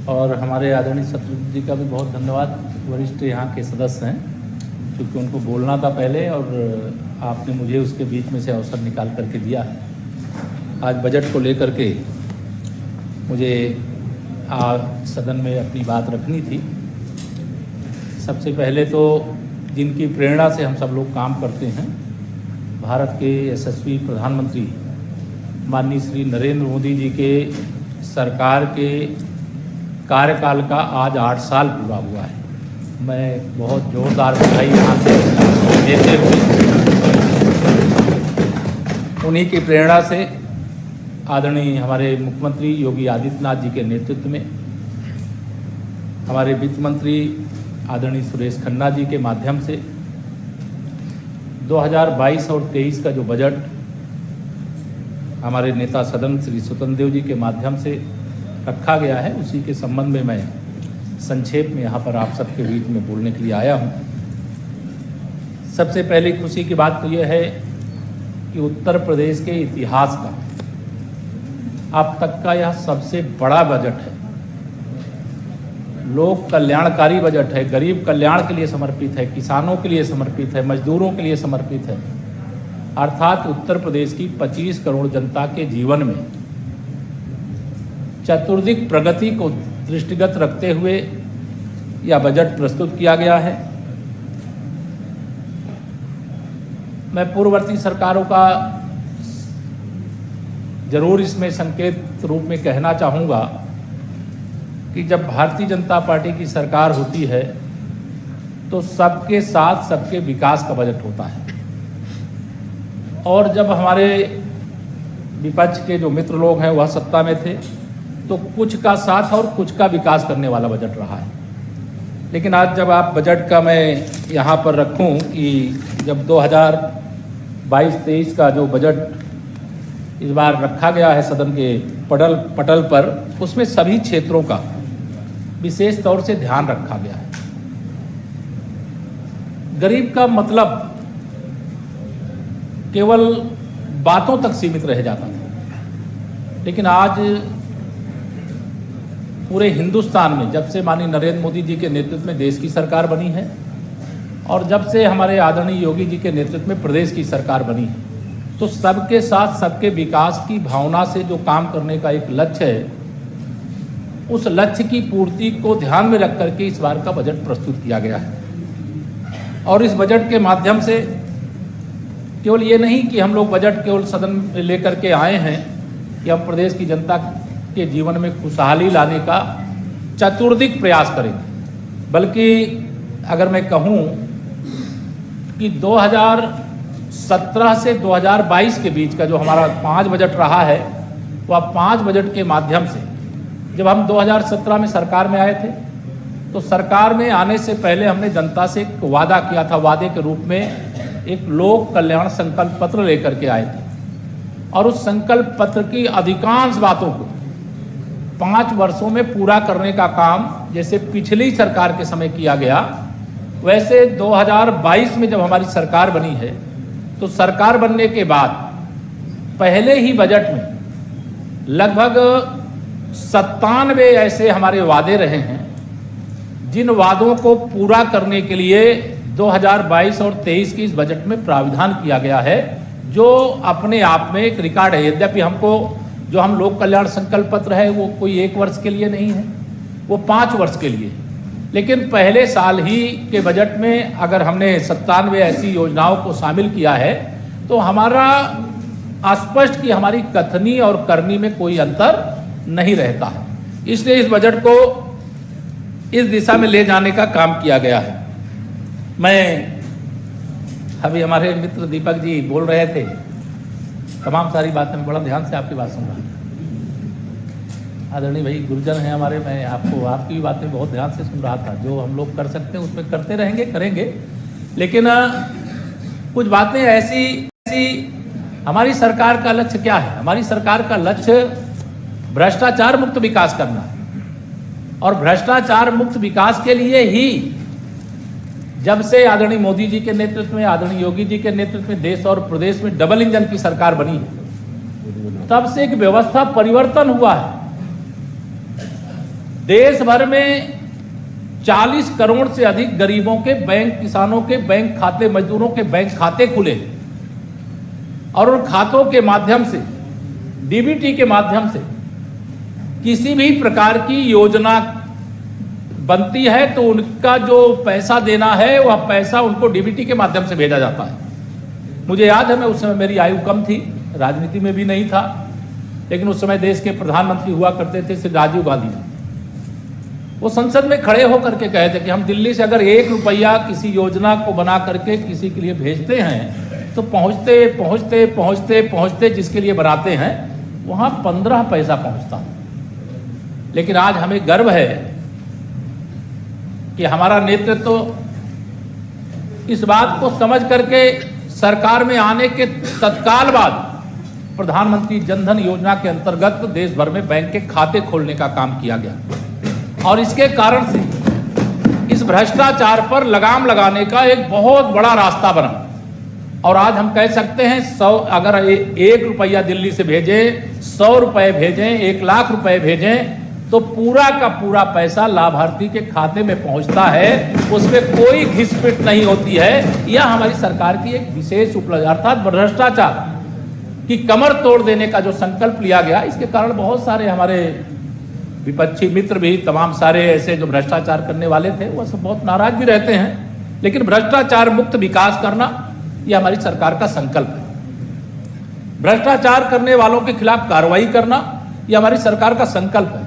और हमारे आदरणीय शत्रुघ्न जी का भी बहुत धन्यवाद। वरिष्ठ यहाँ के सदस्य हैं, क्योंकि उनको बोलना था पहले और आपने मुझे उसके बीच में से अवसर निकाल करके दिया है। आज बजट को लेकर के मुझे आज सदन में अपनी बात रखनी थी। सबसे पहले तो जिनकी प्रेरणा से हम सब लोग काम करते हैं, भारत के यशस्वी प्रधानमंत्री माननीय श्री नरेंद्र मोदी जी के सरकार के कार्यकाल का आज 8 साल पूरा हुआ है। मैं बहुत जोरदार बधाई यहाँ से देते हुए उन्हीं की प्रेरणा से आदरणीय हमारे मुख्यमंत्री योगी आदित्यनाथ जी के नेतृत्व में, हमारे वित्त मंत्री आदरणीय सुरेश खन्ना जी के माध्यम से 2022 और 23 का जो बजट हमारे नेता सदन श्री स्वतंत्र देव जी के माध्यम से रखा गया है, उसी के संबंध में मैं संक्षेप में यहाँ पर आप सबके बीच में बोलने के लिए आया हूँ। सबसे पहले खुशी की बात तो यह है कि उत्तर प्रदेश के इतिहास का अब तक का यह सबसे बड़ा बजट है। लोक कल्याणकारी बजट है, गरीब कल्याण के लिए समर्पित है, किसानों के लिए समर्पित है, मजदूरों के लिए समर्पित है। अर्थात उत्तर प्रदेश की 25 करोड़ जनता के जीवन में चतुर्दिक प्रगति को दृष्टिगत रखते हुए यह बजट प्रस्तुत किया गया है। मैं पूर्ववर्ती सरकारों का जरूर इसमें संकेत रूप में कहना चाहूँगा कि जब भारतीय जनता पार्टी की सरकार होती है तो सबके साथ सबके विकास का बजट होता है, और जब हमारे विपक्ष के जो मित्र लोग हैं वह सत्ता में थे तो कुछ का साथ और कुछ का विकास करने वाला बजट रहा है। लेकिन आज जब आप बजट का मैं यहाँ पर रखूँ कि जब 2022-23 का जो बजट इस बार रखा गया है सदन के पटल पर, उसमें सभी क्षेत्रों का विशेष तौर से ध्यान रखा गया है। गरीब का मतलब केवल बातों तक सीमित रह जाता था, लेकिन आज पूरे हिंदुस्तान में जब से माननीय नरेंद्र मोदी जी के नेतृत्व में देश की सरकार बनी है और जब से हमारे आदरणीय योगी जी के नेतृत्व में प्रदेश की सरकार बनी है, तो सबके साथ सबके विकास की भावना से जो काम करने का एक लक्ष्य है, उस लक्ष्य की पूर्ति को ध्यान में रख करके इस बार का बजट प्रस्तुत किया गया है। और इस बजट के माध्यम से केवल ये नहीं कि हम लोग बजट केवल सदन में लेकर के आए हैं कि हम प्रदेश की जनता के जीवन में खुशहाली लाने का चतुर्दिक प्रयास करेंगे, बल्कि अगर मैं कहूँ कि 2017 से 2022 के बीच का जो हमारा 5 बजट रहा है, वह 5 बजट के माध्यम से, जब हम 2017 में सरकार में आए थे तो सरकार में आने से पहले हमने जनता से एक वादा किया था। वादे के रूप में एक लोक कल्याण संकल्प पत्र लेकर के आए थे, और उस संकल्प पत्र की अधिकांश बातों को 5 वर्षों में पूरा करने का काम जैसे पिछली सरकार के समय किया गया, वैसे 2022 में जब हमारी सरकार बनी है तो सरकार बनने के बाद पहले ही बजट में लगभग 97 ऐसे हमारे वादे रहे हैं, जिन वादों को पूरा करने के लिए 2022 और 23 की इस बजट में प्राविधान किया गया है, जो अपने आप में एक रिकॉर्ड है। यद्यपि हमको जो हम लोक कल्याण संकल्प पत्र है वो कोई 1 वर्ष के लिए नहीं है, वो 5 वर्ष के लिए, लेकिन पहले साल ही के बजट में अगर हमने 97 ऐसी योजनाओं को शामिल किया है तो हमारा स्पष्ट कि हमारी कथनी और करनी में कोई अंतर नहीं रहता है। इसलिए इस बजट को इस दिशा में ले जाने का काम किया गया है। मैं अभी हमारे मित्र दीपक जी बोल रहे थे, तमाम सारी बातें बड़ा ध्यान से आपकी बात सुन रहा था। आदरणीय भाई गुरुजन हैं हमारे, मैं आपकी भी बातें बहुत ध्यान से सुन रहा था। जो हम लोग कर सकते हैं उसमें करते रहेंगे, करेंगे, लेकिन कुछ बातें ऐसी हमारी सरकार का लक्ष्य क्या है? हमारी सरकार का लक्ष्य भ्रष्टाचार मुक्त विकास करना है, और भ्रष्टाचार मुक्त विकास के लिए ही जब से आदरणीय मोदी जी के नेतृत्व में, आदरणीय योगी जी के नेतृत्व में देश और प्रदेश में डबल इंजन की सरकार बनी है, तब से एक व्यवस्था परिवर्तन हुआ है। देश भर में 40 करोड़ से अधिक गरीबों के बैंक, किसानों के बैंक खाते, मजदूरों के बैंक खाते खुले और उन खातों के माध्यम से, डीबीटी के माध्यम से किसी भी प्रकार की योजना बनती है तो उनका जो पैसा देना है वह पैसा उनको डीबीटी के माध्यम से भेजा जाता है। मुझे याद है, मैं उस समय, मेरी आयु कम थी, राजनीति में भी नहीं था, लेकिन उस समय देश के प्रधानमंत्री हुआ करते थे श्री राजीव गांधी। वो संसद में खड़े होकर के कहे थे कि हम दिल्ली से अगर 1 रुपया किसी योजना को बना करके किसी के लिए भेजते हैं तो पहुंचते पहुंचते पहुंचते पहुंचते जिसके लिए बनाते हैं वहां 15 पैसा पहुंचता। लेकिन आज हमें गर्व है कि हमारा नेतृत्व इस बात को समझ करके सरकार में आने के तत्काल बाद प्रधानमंत्री जनधन योजना के अंतर्गत देश भर में बैंक के खाते खोलने का काम किया गया और इसके कारण से इस भ्रष्टाचार पर लगाम लगाने का एक बहुत बड़ा रास्ता बना। और आज हम कह सकते हैं 100, अगर 1 रुपया दिल्ली से भेजें, 100 रुपए भेजें, 1 लाख रुपए भेजें तो पूरा का पूरा पैसा लाभार्थी के खाते में पहुंचता है, उसमें कोई घिसपिट नहीं होती है। यह हमारी सरकार की एक विशेष उपलब्धि, अर्थात भ्रष्टाचार की कमर तोड़ देने का जो संकल्प लिया गया, इसके कारण बहुत सारे हमारे विपक्षी मित्र भी, तमाम सारे ऐसे जो भ्रष्टाचार करने वाले थे वह सब बहुत नाराज भी रहते हैं। लेकिन भ्रष्टाचार मुक्त विकास करना यह हमारी सरकार का संकल्प है। भ्रष्टाचार करने वालों के खिलाफ कार्रवाई करना यह हमारी सरकार का संकल्प है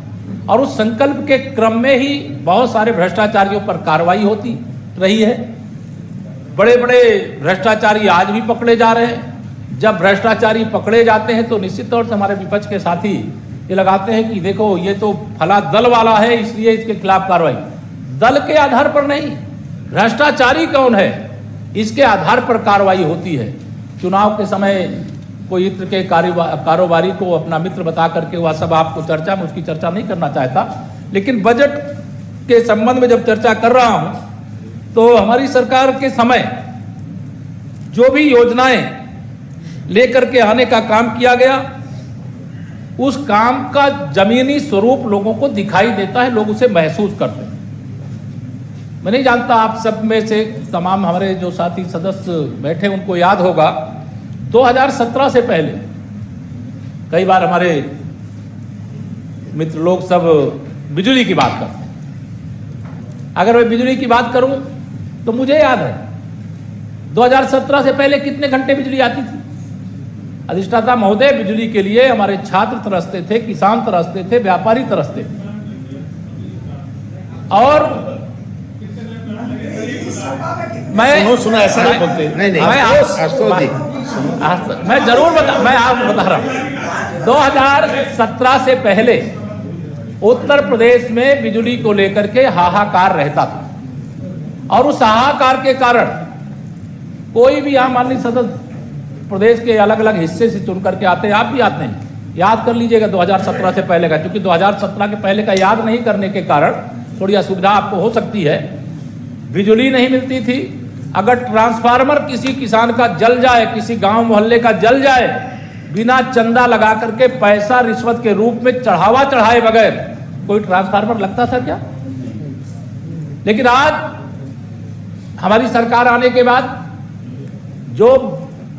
और उस संकल्प के क्रम में ही बहुत सारे भ्रष्टाचारियों पर कार्रवाई होती रही है। बड़े बड़े भ्रष्टाचारी आज भी पकड़े जा रहे हैं। जब भ्रष्टाचारी पकड़े जाते हैं तो निश्चित तौर से हमारे विपक्ष के साथी ये लगाते हैं कि देखो ये तो फला दल वाला है इसलिए इसके खिलाफ कार्रवाई। दल के आधार पर नहीं, भ्रष्टाचारी कौन है इसके आधार पर कार्रवाई होती है। चुनाव के समय कोई इत्र के कारोबारी को अपना मित्र बता करके वह सब आपको चर्चा में, उसकी चर्चा नहीं करना चाहता, लेकिन बजट के संबंध में जब चर्चा कर रहा हूं तो हमारी सरकार के समय जो भी योजनाएं लेकर के आने का काम किया गया उस काम का जमीनी स्वरूप लोगों को दिखाई देता है, लोग उसे महसूस करते हैं। मैं नहीं जानता आप सब में से तमाम हमारे जो साथी सदस्य बैठे उनको याद होगा 2017 से पहले कई बार हमारे मित्र लोग सब बिजली की बात करते हैं। अगर मैं बिजली की बात करूं तो मुझे याद है 2017 से पहले कितने घंटे बिजली आती थी। अधिष्ठाता महोदय, बिजली के लिए हमारे छात्र तरसते थे, किसान तरसते थे, व्यापारी तरसते थे। और मैं सुनो ऐसा नहीं बोलते। मैं जरूर मैं आपको बता रहा हूं 2017 से पहले उत्तर प्रदेश में बिजली को लेकर के हाहाकार रहता था और उस हाहाकार के कारण कोई भी आम आदमी सदस्य प्रदेश के अलग अलग हिस्से से चुन करके आते हैं। आप भी आते हैं, याद कर लीजिएगा 2017 से पहले का, क्योंकि 2017 के पहले का याद नहीं करने के कारण थोड़ी असुविधा आपको हो सकती है। बिजली नहीं मिलती थी। अगर ट्रांसफार्मर किसी किसान का जल जाए, किसी गांव मोहल्ले का जल जाए, बिना चंदा लगा करके पैसा रिश्वत के रूप में चढ़ावा चढ़ाए बगैर कोई ट्रांसफार्मर लगता था क्या? लेकिन आज हमारी सरकार आने के बाद जो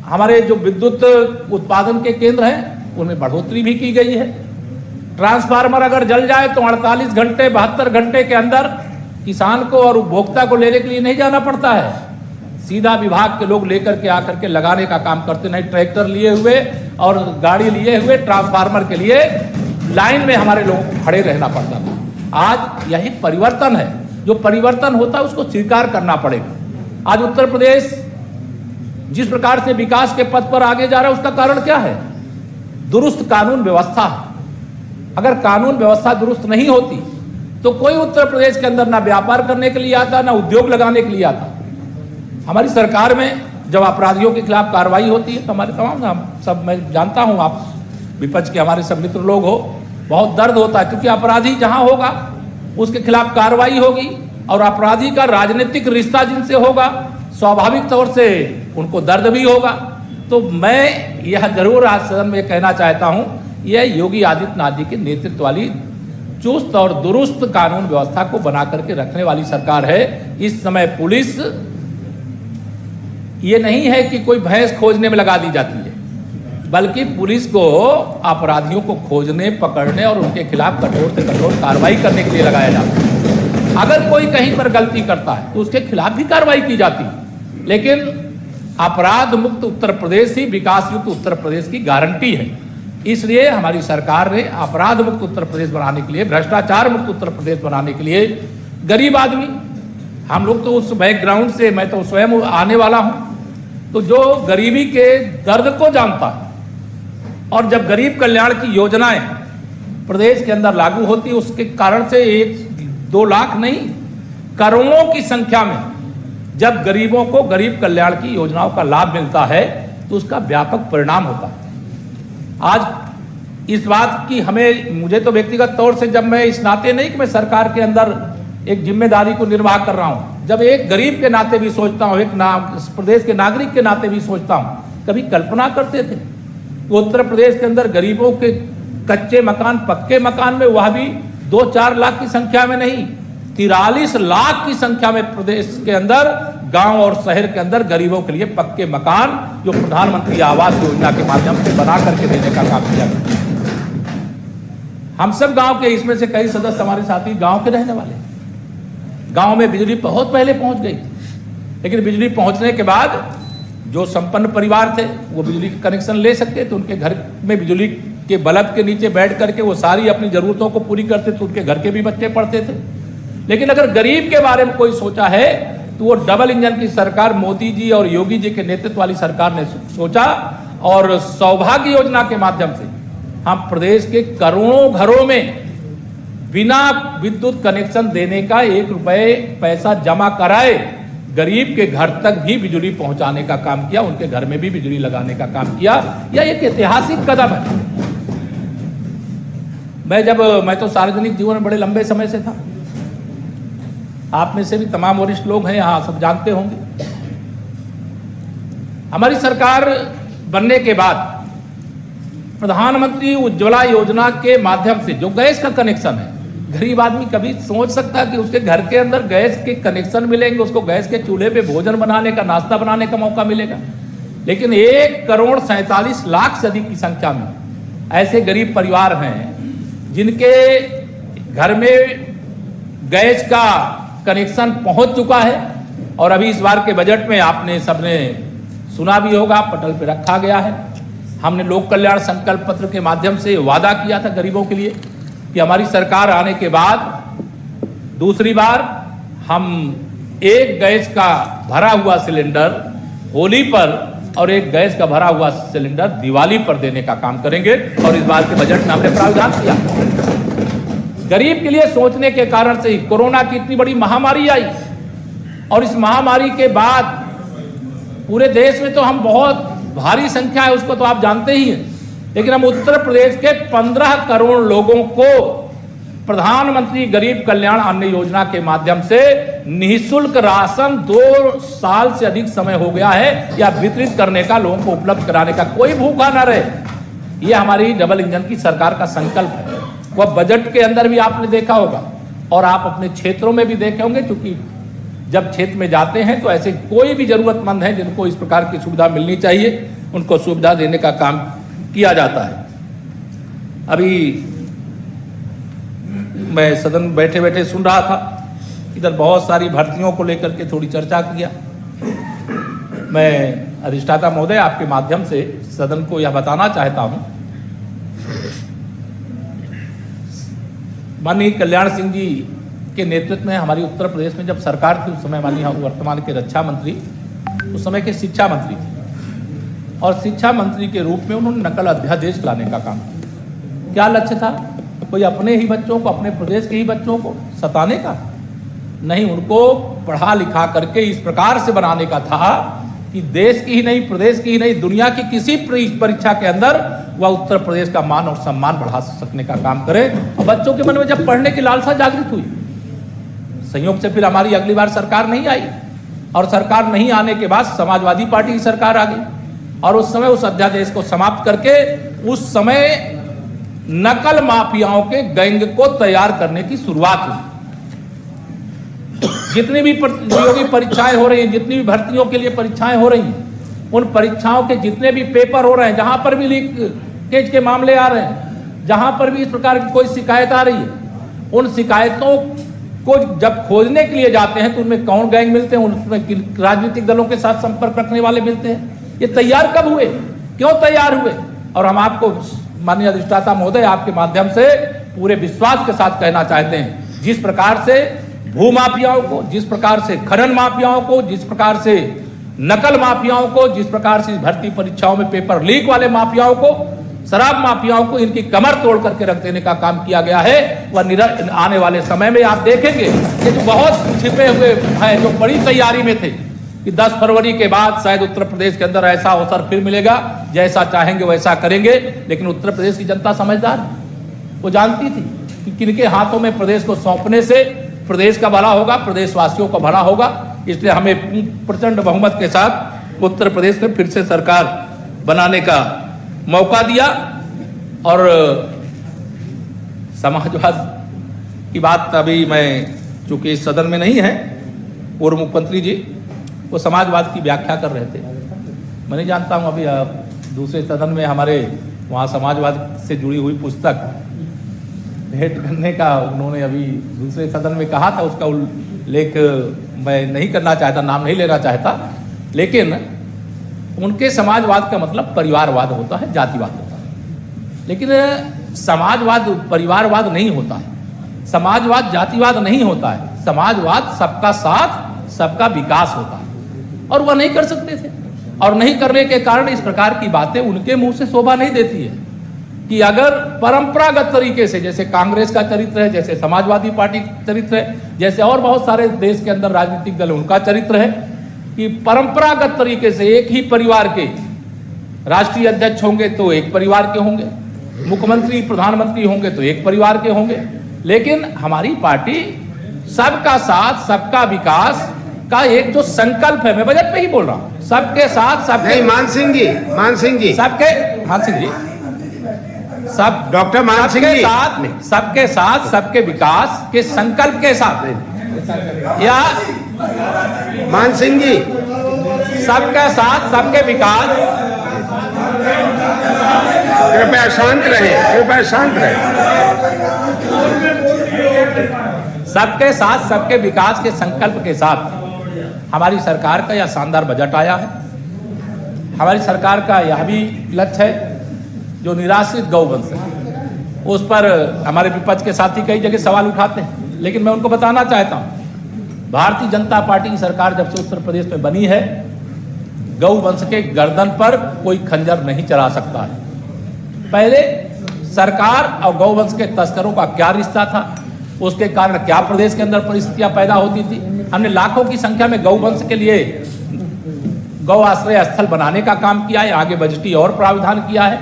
हमारे जो विद्युत उत्पादन के केंद्र हैं उनमें बढ़ोतरी भी की गई है। ट्रांसफार्मर अगर जल जाए तो 48 घंटे 72 घंटे के अंदर किसान को और उपभोक्ता को लेने के लिए नहीं जाना पड़ता है, सीधा विभाग के लोग लेकर के आकर के लगाने का काम करते। नहीं ट्रैक्टर लिए हुए और गाड़ी लिए हुए ट्रांसफार्मर के लिए लाइन में हमारे लोगों को खड़े रहना पड़ता था। आज यही परिवर्तन है। जो परिवर्तन होता है उसको स्वीकार करना पड़ेगा। आज उत्तर प्रदेश जिस प्रकार से विकास के पथ पर आगे जा रहा है उसका कारण क्या है? दुरुस्त कानून व्यवस्था। अगर कानून व्यवस्था दुरुस्त नहीं होती तो कोई उत्तर प्रदेश के अंदर ना व्यापार करने के लिए आता, ना उद्योग लगाने के लिए आता। हमारी सरकार में जब अपराधियों के खिलाफ कार्रवाई होती है तो हमारे तमाम सब, मैं जानता हूं आप विपक्ष के हमारे सब मित्र लोग हो, बहुत दर्द होता है, क्योंकि अपराधी जहां होगा उसके खिलाफ कार्रवाई होगी और अपराधी का राजनीतिक रिश्ता जिनसे होगा स्वाभाविक तौर से उनको दर्द भी होगा। तो मैं यह जरूर आज सदन में कहना चाहता हूं, यह योगी आदित्यनाथ जी के नेतृत्व वाली चुस्त और दुरुस्त कानून व्यवस्था को बना करके रखने वाली सरकार है। इस समय पुलिस ये नहीं है कि कोई भैंस खोजने में लगा दी जाती है, बल्कि पुलिस को अपराधियों को खोजने, पकड़ने और उनके खिलाफ कठोर से कठोर कार्रवाई करने के लिए लगाया जाता है। अगर कोई कहीं पर गलती करता है तो उसके खिलाफ भी कार्रवाई की जाती है, लेकिन अपराध मुक्त उत्तर प्रदेश ही विकास युक्त उत्तर प्रदेश की गारंटी है। इसलिए हमारी सरकार ने अपराध मुक्त उत्तर प्रदेश बनाने के लिए, भ्रष्टाचार मुक्त उत्तर प्रदेश बनाने के लिए, गरीब आदमी, हम लोग तो उस बैकग्राउंड से, मैं तो स्वयं आने वाला हूं, तो जो गरीबी के दर्द को जानता है और जब गरीब कल्याण की योजनाएं प्रदेश के अंदर लागू होती है, उसके कारण से 1-2 लाख नहीं, करोड़ों की संख्या में जब गरीबों को गरीब कल्याण की योजनाओं का लाभ मिलता है तो उसका व्यापक परिणाम होता है। आज इस बात की मुझे तो व्यक्तिगत तौर से, जब मैं इस नाते नहीं कि मैं सरकार के अंदर एक जिम्मेदारी को निर्वाह कर रहा हूं, जब एक गरीब के नाते भी सोचता हूं, एक प्रदेश के नागरिक के नाते भी सोचता हूं, कभी कल्पना करते थे तो उत्तर प्रदेश के अंदर गरीबों के कच्चे मकान, पक्के मकान में, वह भी 2-4 लाख की संख्या में नहीं, 43 लाख की संख्या में प्रदेश के अंदर, गांव और शहर के अंदर गरीबों के लिए पक्के मकान जो प्रधानमंत्री आवास योजना के माध्यम से बना करके देने का काम किया गया। हम सब गांव के, इसमें से कई सदस्य हमारे साथी गांव के रहने वाले। गांव में बिजली बहुत पहले पहुंच गई, लेकिन बिजली पहुंचने के बाद जो संपन्न परिवार थे वो बिजली का कनेक्शन ले सकते थे, उनके घर में बिजली के बल्ब के नीचे बैठ करके वो सारी अपनी जरूरतों को पूरी करते थे, उनके घर के भी बच्चे पढ़ते थे। लेकिन अगर गरीब के बारे में कोई सोचा है तो वो डबल इंजन की सरकार, मोदी जी और योगी जी के नेतृत्व वाली सरकार ने सोचा, और सौभाग्य योजना के माध्यम से हम प्रदेश के करोड़ों घरों में बिना विद्युत कनेक्शन देने का 1 रुपए पैसा जमा कराए गरीब के घर तक भी बिजली पहुंचाने का काम किया, उनके घर में भी बिजली लगाने का काम किया। यह एक ऐतिहासिक कदम है। मैं तो सार्वजनिक जीवन में बड़े लंबे समय से था, आप में से भी तमाम वरिष्ठ लोग हैं यहाँ, सब जानते होंगे। हमारी सरकार बनने के बाद प्रधानमंत्री उज्ज्वला योजना के माध्यम से जो गैस का कनेक्शन है, गरीब आदमी कभी सोच सकता है कि उसके घर के अंदर गैस के कनेक्शन मिलेंगे, उसको गैस के चूल्हे पे भोजन बनाने का, नाश्ता बनाने का मौका मिलेगा। लेकिन 1,47,00,000 से अधिक की संख्या में ऐसे गरीब परिवार हैं जिनके घर में गैस का कनेक्शन पहुंच चुका है, और अभी इस बार के बजट में आपने सबने सुना भी होगा, पटल पे रखा गया है। हमने लोक कल्याण संकल्प पत्र के माध्यम से वादा किया था गरीबों के लिए कि हमारी सरकार आने के बाद दूसरी बार हम एक गैस का भरा हुआ सिलेंडर होली पर और एक गैस का भरा हुआ सिलेंडर दिवाली पर देने का काम करेंगे, और इस बार के बजट में हमने प्रावधान किया। गरीब के लिए सोचने के कारण से ही कोरोना की इतनी बड़ी महामारी आई, और इस महामारी के बाद पूरे देश में तो हम बहुत भारी संख्या है, उसको तो आप जानते ही हैं, लेकिन हम उत्तर प्रदेश के 15 करोड़ लोगों को प्रधानमंत्री गरीब कल्याण अन्न योजना के माध्यम से निःशुल्क राशन 2 साल से अधिक समय हो गया है, या वितरित करने का, लोगों को उपलब्ध कराने का, कोई भूखा न रहे। यह हमारी डबल इंजन की सरकार का संकल्प है। वह बजट के अंदर भी आपने देखा होगा, और आप अपने क्षेत्रों में भी देखे होंगे, क्योंकि जब क्षेत्र में जाते हैं तो ऐसे कोई भी जरूरतमंद है जिनको इस प्रकार की सुविधा मिलनी चाहिए, उनको सुविधा देने का काम किया जाता है। अभी मैं सदन बैठे बैठे सुन रहा था, इधर बहुत सारी भर्तियों को लेकर के थोड़ी चर्चा किया। मैं अधिष्ठाता महोदय आपके माध्यम से सदन को यह बताना चाहता हूं, माननीय कल्याण सिंह जी के नेतृत्व में हमारी उत्तर प्रदेश में जब सरकार थी, उस समय माननीय वर्तमान के रक्षा मंत्री, उस समय के शिक्षा मंत्री थे, और शिक्षा मंत्री के रूप में उन्होंने नकल अध्यादेश लाने का काम किया। क्या लक्ष्य था? कोई अपने ही बच्चों को, अपने प्रदेश के ही बच्चों को सताने का नहीं, उनको पढ़ा लिखा करके इस प्रकार से बनाने का था कि देश की ही नहीं, प्रदेश की ही नहीं, दुनिया की किसी परीक्षा के अंदर वह उत्तर प्रदेश का मान और सम्मान बढ़ा सकने का काम करे। और बच्चों के मन में जब पढ़ने की लालसा जागृत हुई, संयोग से फिर हमारी अगली बार सरकार नहीं आई, और सरकार नहीं आने के बाद समाजवादी पार्टी की सरकार आ गई, और उस समय उस अध्यादेश को समाप्त करके उस समय नकल माफियाओं के गैंग को तैयार करने की शुरुआत हुई। जितनी भी प्रतियोगी परीक्षाएं हो रही हैं, जितनी भी भर्तियों के लिए परीक्षाएं हो रही हैं, उन परीक्षाओं के जितने भी पेपर हो रहे हैं, जहां पर भी लीकेज के मामले आ रहे हैं, जहां पर भी इस प्रकार की कोई शिकायत आ रही है, उन शिकायतों को जब खोजने के लिए जाते हैं तो उनमें कौन गैंग मिलते हैं, उसमें राजनीतिक दलों के साथ संपर्क रखने वाले मिलते हैं। ये तैयार कब हुए, क्यों तैयार हुए? और हम आपको माननीय अधिष्ठाता महोदय आपके माध्यम से पूरे विश्वास के साथ कहना चाहते हैं, जिस प्रकार से भू माफियाओं को, जिस प्रकार से खनन माफियाओं को, जिस प्रकार से नकल माफियाओं को, जिस प्रकार से भर्ती परीक्षाओं में पेपर लीक वाले माफियाओं को, शराब माफियाओं को इनकी कमर तोड़ करके रख देने का काम किया गया है। वह आने वाले समय में आप देखेंगे कि जो बहुत छिपे हुए हैं, जो बड़ी तैयारी में थे कि 10 फरवरी के बाद शायद उत्तर प्रदेश के अंदर ऐसा अवसर फिर मिलेगा, जैसा चाहेंगे वैसा करेंगे। लेकिन उत्तर प्रदेश की जनता समझदार, वो जानती थी कि किनके हाथों में प्रदेश को सौंपने से प्रदेश का भला होगा, प्रदेशवासियों का भला होगा। इसलिए हमें प्रचंड बहुमत के साथ उत्तर प्रदेश में फिर से सरकार बनाने का मौका दिया। और समाजवाद की बात अभी मैं, चूंकि इस सदन में नहीं है, पूर्व मुख्यमंत्री जी वो समाजवाद की व्याख्या कर रहे थे। मैं नहीं जानता हूं, अभी दूसरे सदन में हमारे वहाँ समाजवाद से जुड़ी हुई पुस्तक भेंट करने का उन्होंने अभी दूसरे सदन में कहा था, उसका उल्लेख मैं नहीं करना चाहता, नाम नहीं लेना चाहता। लेकिन उनके समाजवाद का मतलब परिवारवाद होता है, जातिवाद होता है। लेकिन समाजवाद परिवारवाद नहीं होता है, समाजवाद जातिवाद नहीं होता है। समाजवाद सबका साथ, सबका विकास होता है, और वह नहीं कर सकते थे। और नहीं करने के कारण इस प्रकार की बातें उनके मुंह से शोभा नहीं देती है कि अगर परंपरागत तरीके से, जैसे कांग्रेस का चरित्र है, जैसे समाजवादी पार्टी का चरित्र है, जैसे और बहुत सारे देश के अंदर राजनीतिक दल उनका चरित्र है कि परंपरागत तरीके से एक ही परिवार के राष्ट्रीय अध्यक्ष होंगे तो एक परिवार के होंगे, मुख्यमंत्री प्रधानमंत्री होंगे तो एक परिवार के होंगे। लेकिन हमारी पार्टी सबका साथ, सबका विकास का एक जो संकल्प है, मैं बजट पे ही बोल रहा हूं, सबके साथ सबके, नहीं मान सिंह जी सबके, मान सिंह जी, सब डॉक्टर मान सिंह जी, सबके साथ सबके विकास के संकल्प के साथ, या मान सिंह जी, सबके साथ सबके विकास, कृपया शांत रहे, कृपया शांत रहे। सबके साथ सबके विकास के संकल्प के साथ हमारी सरकार का यह शानदार बजट आया है। हमारी सरकार का यह भी लक्ष्य है, जो निराश्रित गौवंश है, उस पर हमारे विपक्ष के साथी कई जगह सवाल उठाते हैं। लेकिन मैं उनको बताना चाहता हूं, भारतीय जनता पार्टी की सरकार जब से उत्तर प्रदेश में बनी है, गौवंश के गर्दन पर कोई खंजर नहीं चला सकता है। पहले सरकार और गौवंश के तस्करों का क्या रिश्ता था, उसके कारण क्या प्रदेश के अंदर परिस्थितियां पैदा होती थी। हमने लाखों की संख्या में गौवंश के लिए गौ आश्रय स्थल बनाने का काम किया है, आगे बजटीय और प्रावधान किया है।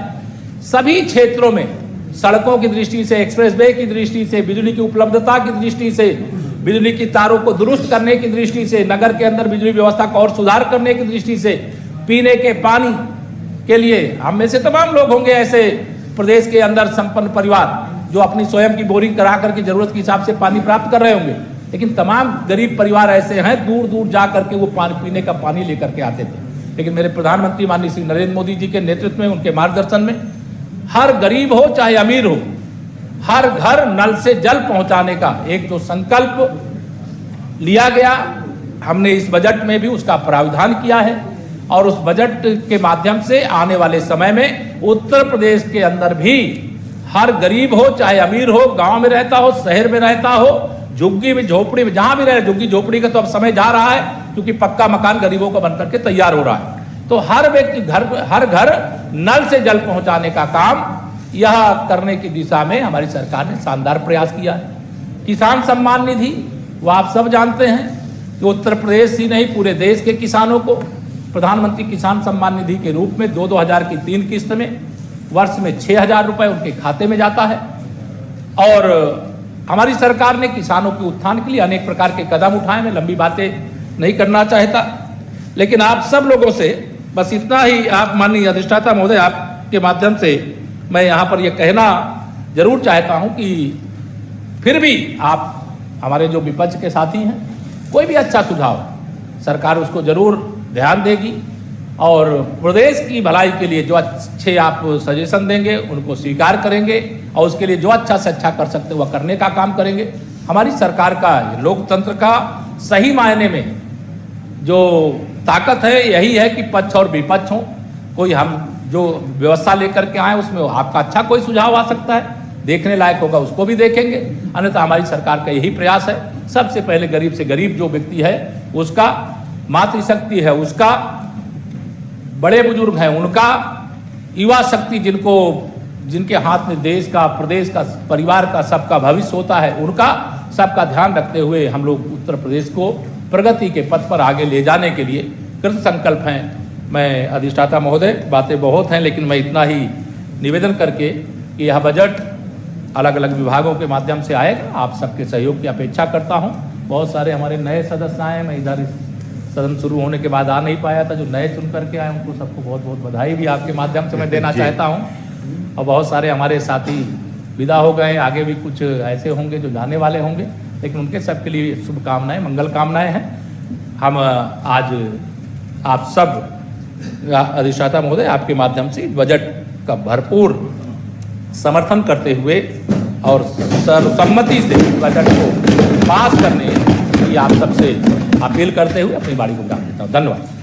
सभी क्षेत्रों में सड़कों की दृष्टि से, एक्सप्रेस वे की दृष्टि से, बिजली की उपलब्धता की दृष्टि से, बिजली की तारों को दुरुस्त करने की दृष्टि से, नगर के अंदर बिजली व्यवस्था को और सुधार करने की दृष्टि से, पीने के पानी के लिए हम में से तमाम लोग होंगे ऐसे प्रदेश के अंदर संपन्न परिवार जो अपनी स्वयं की बोरिंग करा करके जरूरत के हिसाब से पानी प्राप्त कर रहे होंगे। लेकिन तमाम गरीब परिवार ऐसे हैं, दूर दूर जा करके वो पानी, पीने का पानी लेकर के आते थे। लेकिन मेरे प्रधानमंत्री माननीय श्री नरेंद्र मोदी जी के नेतृत्व में, उनके मार्गदर्शन में, हर गरीब हो चाहे अमीर हो, हर घर नल से जल पहुंचाने का एक जो संकल्प लिया गया, हमने इस बजट में भी उसका प्रावधान किया है। और उस बजट के माध्यम से आने वाले समय में उत्तर प्रदेश के अंदर भी हर गरीब हो चाहे अमीर हो, गांव में रहता हो, शहर में रहता हो, झुग्गी में, झोपड़ी में, जहां भी रहे, झुग्गी झोपड़ी का तो अब समय जा रहा है क्योंकि पक्का मकान गरीबों का बनकर के तैयार हो रहा है। तो हर व्यक्ति हर घर नल से जल पहुंचाने का काम यह करने की दिशा में हमारी सरकार ने शानदार प्रयास किया है। किसान सम्मान निधि, वो आप सब जानते हैं कि उत्तर प्रदेश ही नहीं पूरे देश के किसानों को प्रधानमंत्री किसान सम्मान निधि के रूप में 2-2 हजार की 3 किस्त में वर्ष में 6,000 रुपए उनके खाते में जाता है। और हमारी सरकार ने किसानों के उत्थान के लिए अनेक प्रकार के कदम उठाए। मैं लंबी बातें नहीं करना चाहता, लेकिन आप सब लोगों से बस इतना ही, आप माननीय अधिष्ठाता महोदय, आपके माध्यम से मैं यहाँ पर यह कहना जरूर चाहता हूं कि फिर भी आप हमारे जो विपक्ष के साथी हैं, कोई भी अच्छा सुझाव सरकार उसको जरूर ध्यान देगी और प्रदेश की भलाई के लिए जो अच्छे आप सजेशन देंगे उनको स्वीकार करेंगे और उसके लिए जो अच्छा से अच्छा कर सकते वह करने का काम करेंगे। हमारी सरकार का लोकतंत्र का सही मायने में जो ताकत है यही है कि पक्ष और विपक्ष हो, कोई हम जो व्यवस्था लेकर के आए उसमें आपका अच्छा कोई सुझाव आ सकता है, देखने लायक होगा उसको भी देखेंगे, अन्यथा हमारी सरकार का यही प्रयास है सबसे पहले गरीब से गरीब जो व्यक्ति है उसका, मातृशक्ति है उसका, बड़े बुजुर्ग हैं उनका, युवा शक्ति जिनके हाथ में देश का, प्रदेश का, परिवार का, सबका भविष्य होता है उनका सबका ध्यान रखते हुए हम लोग उत्तर प्रदेश को प्रगति के पथ पर आगे ले जाने के लिए कृत संकल्प हैं। मैं अधिष्ठाता महोदय, बातें बहुत हैं लेकिन मैं इतना ही निवेदन करके कि यह बजट अलग अलग विभागों के माध्यम से आएगा, आप सबके सहयोग की अपेक्षा करता हूँ। बहुत सारे हमारे नए सदस्य आए, मैं इधर सदन शुरू होने के बाद आ नहीं पाया था, जो नए चुन करके आए उनको सबको बहुत बहुत बधाई भी आपके माध्यम से मैं देना चाहता हूँ। और बहुत सारे हमारे साथी विदा हो गए, आगे भी कुछ ऐसे होंगे जो जाने वाले होंगे, लेकिन उनके सबके लिए शुभकामनाएं, मंगल कामनाएं हैं। हम आज आप सब अधिष्ठाता महोदय आपके माध्यम से बजट का भरपूर समर्थन करते हुए और सर्वसम्मति से बजट को पास करने की आप सबसे अपील करते हुए अपनी बारी को विराम देता हूँ। धन्यवाद।